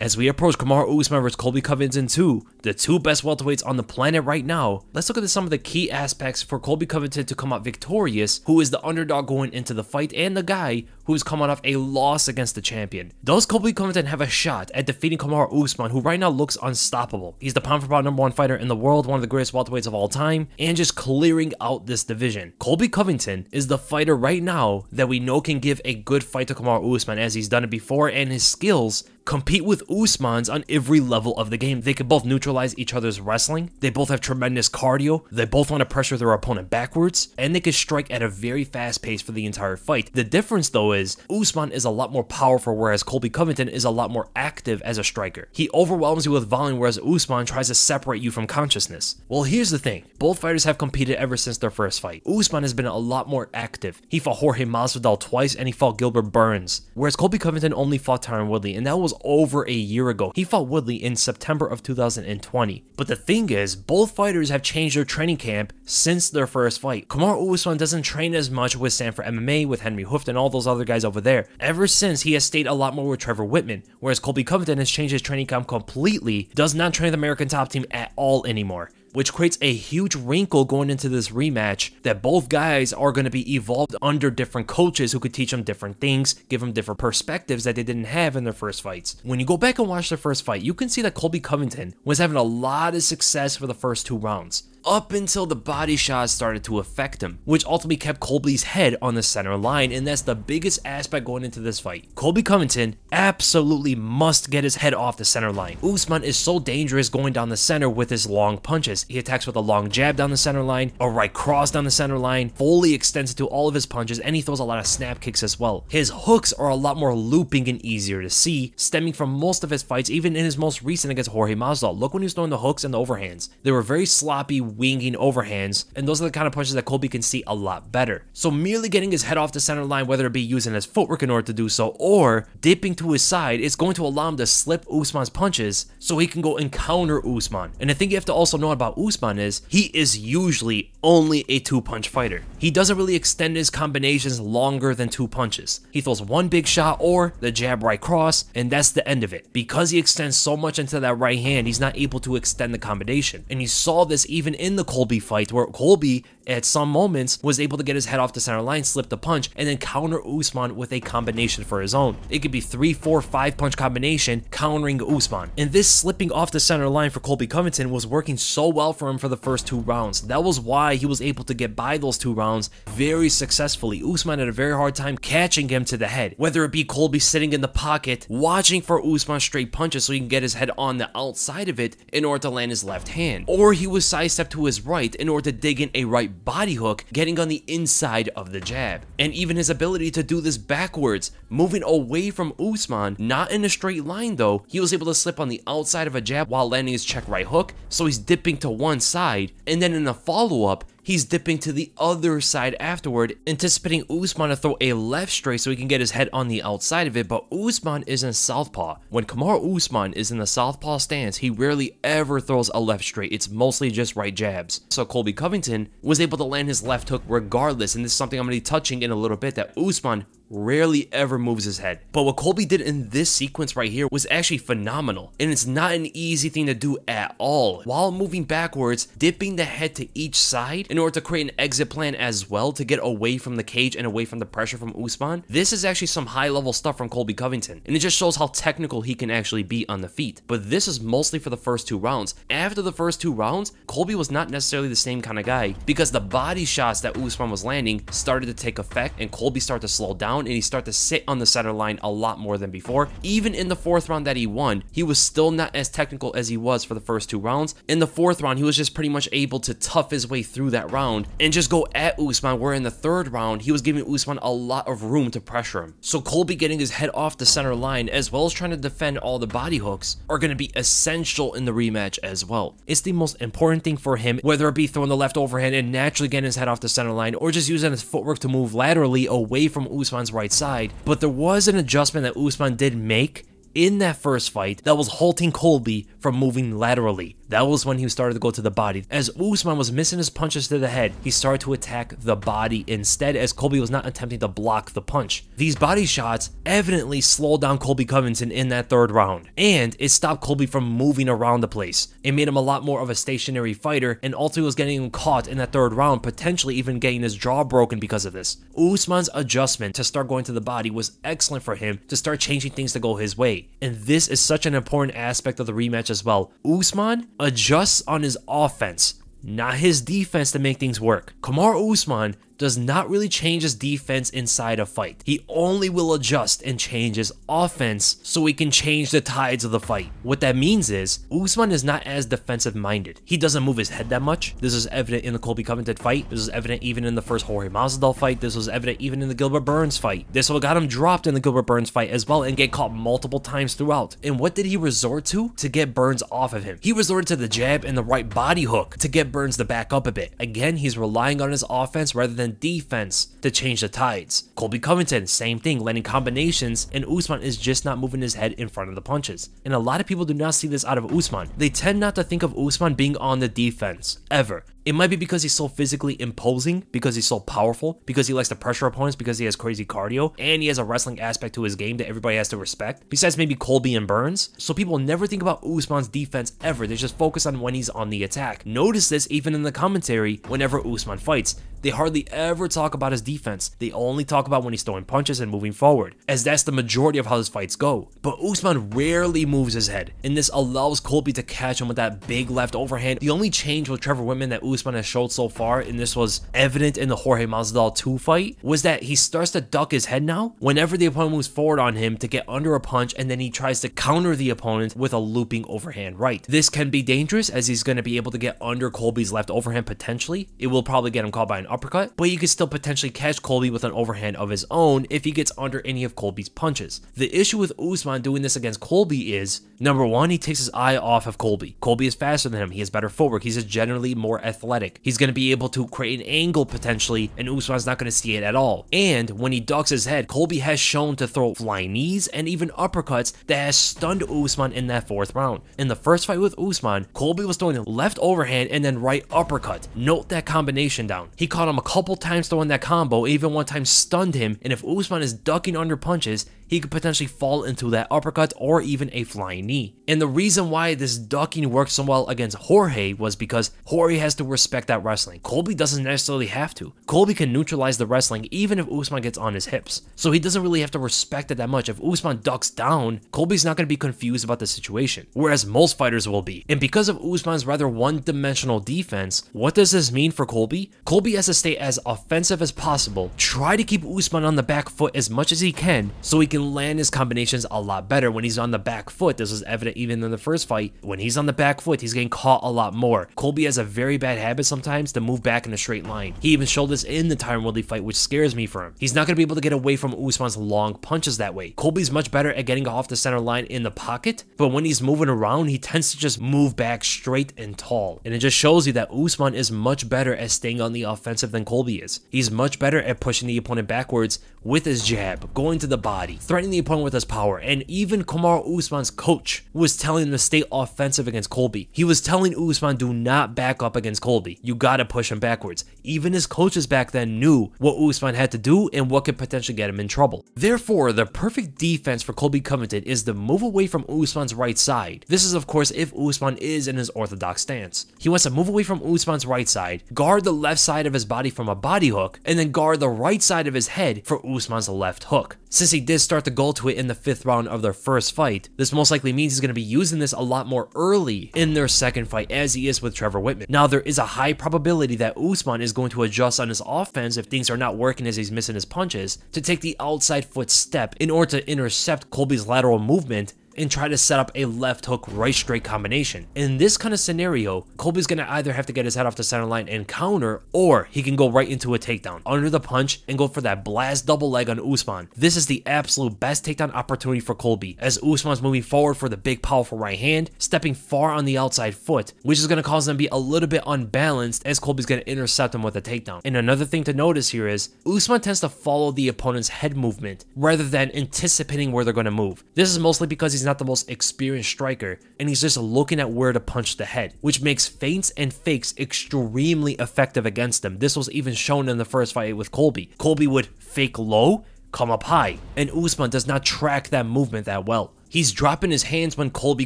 As we approach Kamaru Usman vs Colby Covington 2, the two best welterweights on the planet right now, let's look at some of the key aspects for Colby Covington to come out victorious, who is the underdog going into the fight and the guy who is coming off a loss against the champion. Does Colby Covington have a shot at defeating Kamaru Usman, who right now looks unstoppable? He's the pound for pound #1 fighter in the world, one of the greatest welterweights of all time, and just clearing out this division. Colby Covington is the fighter right now that we know can give a good fight to Kamaru Usman, as he's done it before, and his skills compete with Usman's on every level of the game. They can both neutralize each other's wrestling, they both have tremendous cardio, they both want to pressure their opponent backwards, and they can strike at a very fast pace for the entire fight. The difference though is, Usman is a lot more powerful, whereas Colby Covington is a lot more active as a striker. He overwhelms you with volume, whereas Usman tries to separate you from consciousness. Well, here's the thing, both fighters have competed ever since their first fight. Usman has been a lot more active. He fought Jorge Masvidal twice, and he fought Gilbert Burns, whereas Colby Covington only fought Tyron Woodley, and that was over a year ago. He fought Woodley in September of 2020. But the thing is, both fighters have changed their training camp since their first fight. Kamaru Usman doesn't train as much with Stanford MMA, with Henry Hooft, and all those other guys over there. Ever since, he has stayed a lot more with Trevor Whitman, whereas Colby Covington has changed his training camp completely, does not train the American Top Team at all anymore, which creates a huge wrinkle going into this rematch, that both guys are going to be evolved under different coaches who could teach them different things, give them different perspectives that they didn't have in their first fights. When you go back and watch their first fight, you can see that Colby Covington was having a lot of success for the first 2 rounds, up until the body shots started to affect him, which ultimately kept Colby's head on the center line, and that's the biggest aspect going into this fight. Colby Covington absolutely must get his head off the center line. Usman is so dangerous going down the center with his long punches. He attacks with a long jab down the center line, a right cross down the center line, fully extends into all of his punches, and he throws a lot of snap kicks as well. His hooks are a lot more looping and easier to see, stemming from most of his fights, even in his most recent against Jorge Masvidal. Look when he was throwing the hooks and the overhands. They were very sloppy, winging overhands, and those are the kind of punches that Colby can see a lot better. So merely getting his head off the center line, whether it be using his footwork in order to do so, or dipping to his side, is going to allow him to slip Usman's punches so he can go and counter Usman. And the thing you have to also know about Usman is, he is usually only a 2-punch fighter. He doesn't really extend his combinations longer than 2 punches. He throws one big shot or the jab right cross, and that's the end of it. Because he extends so much into that right hand, he's not able to extend the combination. And you saw this even in the Colby fight, where Colby at some moments was able to get his head off the center line, slip the punch, and then counter Usman with a combination for his own. It could be 3, 4, 5 punch combination countering Usman. And this slipping off the center line for Colby Covington was working so well for him for the first 2 rounds. That was why he was able to get by those 2 rounds very successfully. Usman had a very hard time catching him to the head, whether it be Colby sitting in the pocket watching for Usman's straight punches so he can get his head on the outside of it in order to land his left hand, or he was sidestepped to his right in order to dig in a right body hook, getting on the inside of the jab. And even his ability to do this backwards, moving away from Usman, not in a straight line though, he was able to slip on the outside of a jab while landing his check right hook, so he's dipping to one side, and then in a follow-up, he's dipping to the other side afterward, anticipating Usman to throw a left straight so he can get his head on the outside of it, but Usman is in southpaw. When Kamaru Usman is in the southpaw stance, he rarely ever throws a left straight. It's mostly just right jabs. So Colby Covington was able to land his left hook regardless, and this is something I'm going to be touching in a little bit, that Usman rarely ever moves his head. But what Colby did in this sequence right here was actually phenomenal, and it's not an easy thing to do at all. While moving backwards, dipping the head to each side in order to create an exit plan as well to get away from the cage and away from the pressure from Usman. This is actually some high level stuff from Colby Covington, and it just shows how technical he can actually be on the feet. But this is mostly for the first 2 rounds. After the first 2 rounds, Colby was not necessarily the same kind of guy, because the body shots that Usman was landing started to take effect, and Colby started to slow down, and he started to sit on the center line a lot more than before. Even in the 4th round that he won, he was still not as technical as he was for the first 2 rounds. In the 4th round, he was just pretty much able to tough his way through that round and just go at Usman, where in the 3rd round, he was giving Usman a lot of room to pressure him. So Colby getting his head off the center line, as well as trying to defend all the body hooks, are going to be essential in the rematch as well. It's the most important thing for him, whether it be throwing the left overhand and naturally getting his head off the center line, or just using his footwork to move laterally away from Usman's right side. But there was an adjustment that Usman did make in that first fight that was halting Colby from moving laterally. That was when he started to go to the body. As Usman was missing his punches to the head, he started to attack the body instead, as Colby was not attempting to block the punch. These body shots evidently slowed down Colby Covington in that third round, and it stopped Colby from moving around the place. It made him a lot more of a stationary fighter, and ultimately was getting him caught in that third round, potentially even getting his jaw broken because of this. Usman's adjustment to start going to the body was excellent for him to start changing things to go his way, and this is such an important aspect of the rematch as well. Usman adjusts on his offense, not his defense, to make things work. Kamaru Usman does not really change his defense inside a fight. He only will adjust and change his offense so he can change the tides of the fight. What that means is, Usman is not as defensive minded. He doesn't move his head that much. This is evident in the Colby Covington fight. This is evident even in the first Jorge Masvidal fight. This was evident even in the Gilbert Burns fight. This will got him dropped in the Gilbert Burns fight as well and get caught multiple times throughout. And what did he resort to get Burns off of him? He resorted to the jab and the right body hook to get Burns to back up a bit. Again, he's relying on his offense rather than defense to change the tides. Colby Covington, same thing, landing combinations, and Usman is just not moving his head in front of the punches. And a lot of people do not see this out of Usman. They tend not to think of Usman being on the defense, ever. It might be because he's so physically imposing, because he's so powerful, because he likes to pressure opponents, because he has crazy cardio, and he has a wrestling aspect to his game that everybody has to respect, besides maybe Colby and Burns. So people never think about Usman's defense ever. They just focus on when he's on the attack. Notice this even in the commentary whenever Usman fights. They hardly ever talk about his defense. They only talk about when he's throwing punches and moving forward, as that's the majority of how his fights go. But Usman rarely moves his head, and this allows Colby to catch him with that big left overhand. The only change with Trevor Whitman that Usman has showed so far, and this was evident in the Jorge Masvidal 2 fight, was that he starts to duck his head now whenever the opponent moves forward on him to get under a punch, and then he tries to counter the opponent with a looping overhand right. This can be dangerous, as he's going to be able to get under Colby's left overhand potentially. It will probably get him caught by an uppercut, but you could still potentially catch Colby with an overhand of his own if he gets under any of Colby's punches. The issue with Usman doing this against Colby is, number one, he takes his eye off of Colby. Colby is faster than him. He has better footwork. He's just generally more athletic. He's going to be able to create an angle potentially, and Usman's not going to see it at all. And when he ducks his head, Colby has shown to throw flying knees and even uppercuts that has stunned Usman in that 4th round. In the first fight with Usman, Colby was throwing left overhand and then right uppercut. Note that combination down. He caught him a couple times throwing that combo, even one time stunned him, and if Usman is ducking under punches, he could potentially fall into that uppercut or even a flying knee. And the reason why this ducking worked so well against Jorge was because Jorge has to respect that wrestling. Colby doesn't necessarily have to. Colby can neutralize the wrestling even if Usman gets on his hips. So he doesn't really have to respect it that much. If Usman ducks down, Colby's not going to be confused about the situation, whereas most fighters will be. And because of Usman's rather one-dimensional defense, what does this mean for Colby? Colby has to stay as offensive as possible, try to keep Usman on the back foot as much as he can so he can land his combinations a lot better when he's on the back foot. This was evident even in the first fight. When he's on the back foot, he's getting caught a lot more. Colby has a very bad habit sometimes to move back in a straight line. He even showed this in the Tyron Woodley fight, which scares me for him. He's not going to be able to get away from Usman's long punches that way. Colby's much better at getting off the center line in the pocket, but when he's moving around, he tends to just move back straight and tall. And it just shows you that Usman is much better at staying on the offensive than Colby is. He's much better at pushing the opponent backwards with his jab, going to the body, threatening the opponent with his power. And even Kamaru Usman's coach was telling him to stay offensive against Colby. He was telling Usman, do not back up against Colby. You gotta push him backwards. Even his coaches back then knew what Usman had to do and what could potentially get him in trouble. Therefore, the perfect defense for Colby Covington is to move away from Usman's right side. This is of course if Usman is in his orthodox stance. He wants to move away from Usman's right side, guard the left side of his body from a body hook, and then guard the right side of his head for Usman's left hook. Since he did start to go to it in the 5th round of their first fight, this most likely means he's going to be using this a lot more early in their second fight, as he is with Trevor Whitman. Now, there is a high probability that Usman is going to adjust on his offense if things are not working as he's missing his punches, to take the outside foot step in order to intercept Colby's lateral movement and try to set up a left hook right straight combination. In this kind of scenario, Colby's gonna either have to get his head off the center line and counter, or he can go right into a takedown under the punch and go for that blast double leg on Usman. This is the absolute best takedown opportunity for Colby, as Usman's moving forward for the big powerful right hand, stepping far on the outside foot, which is gonna cause them to be a little bit unbalanced as Colby's gonna intercept him with a takedown. And another thing to notice here is Usman tends to follow the opponent's head movement rather than anticipating where they're gonna move. This is mostly because he's not the most experienced striker, and he's just looking at where to punch the head, which makes feints and fakes extremely effective against him. This was even shown in the first fight with Colby. Colby would fake low, come up high, and Usman does not track that movement that well. He's dropping his hands when Colby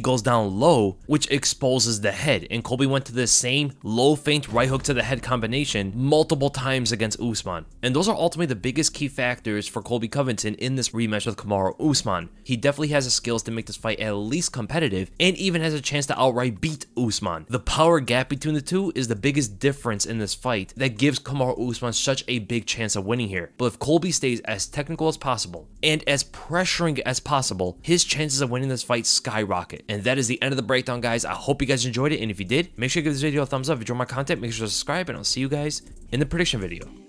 goes down low, which exposes the head, and Colby went to the same low feint right hook to the head combination multiple times against Usman. And those are ultimately the biggest key factors for Colby Covington in this rematch with Kamaru Usman. He definitely has the skills to make this fight at least competitive, and even has a chance to outright beat Usman. The power gap between the two is the biggest difference in this fight that gives Kamaru Usman such a big chance of winning here. But if Colby stays as technical as possible, and as pressuring as possible, his chances of winning this fight skyrocket. And that is the end of the breakdown, guys. I hope you guys enjoyed it, and if you did, make sure you give this video a thumbs up. If you enjoyed my content, make sure to subscribe, and I'll see you guys in the prediction video.